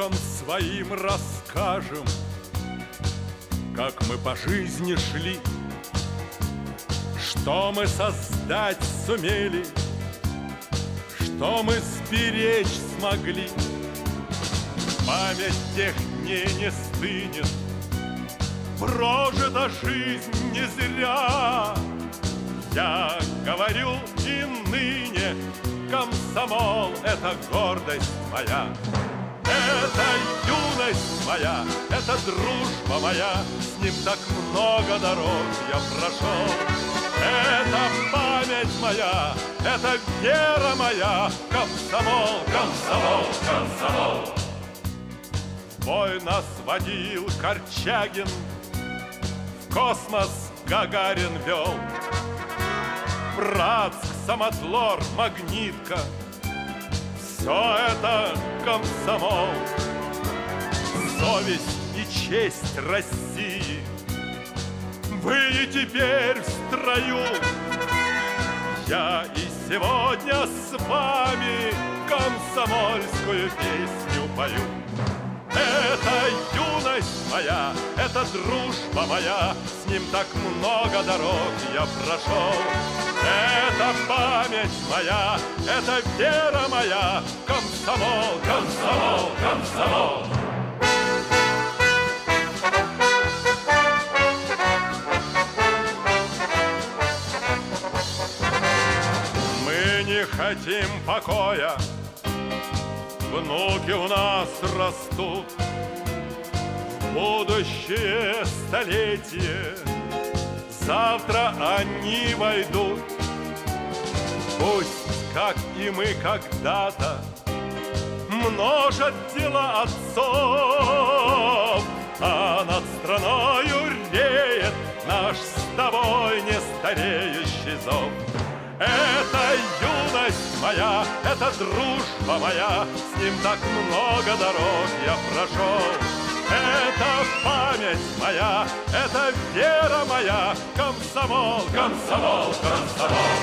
внукам своим расскажем, как мы по жизни шли, что мы создать сумели, что мы сберечь смогли. Память тех дней не стынет, прожита жизнь не зря. Я говорю и ныне, комсомол — это гордость моя. Это юность моя, это дружба моя, с ним так много дорог я прошел. Это память моя, это вера моя, комсомол, комсомол, комсомол. В бой нас водил Корчагин, в космос Гагарин вел. Братск, Самотлор, Магнитка — все это комсомол. Совесть и честь России, вы и теперь в строю. Я и сегодня с вами комсомольскую песню пою. Это юность моя, это дружба моя, с ним так много дорог я прошел. Это память моя, это вера моя, комсомол, комсомол, комсомол. Мы не хотим покоя, внуки у нас растут, в будущее столетие завтра они войдут. Пусть, как и мы когда-то, множат дела отцов, а над страною реет наш с тобой не стареющий зов. Это юность моя, это дружба моя, с ним так много дорог я прошел. Это память моя, это вера моя, комсомол, комсомол, комсомол.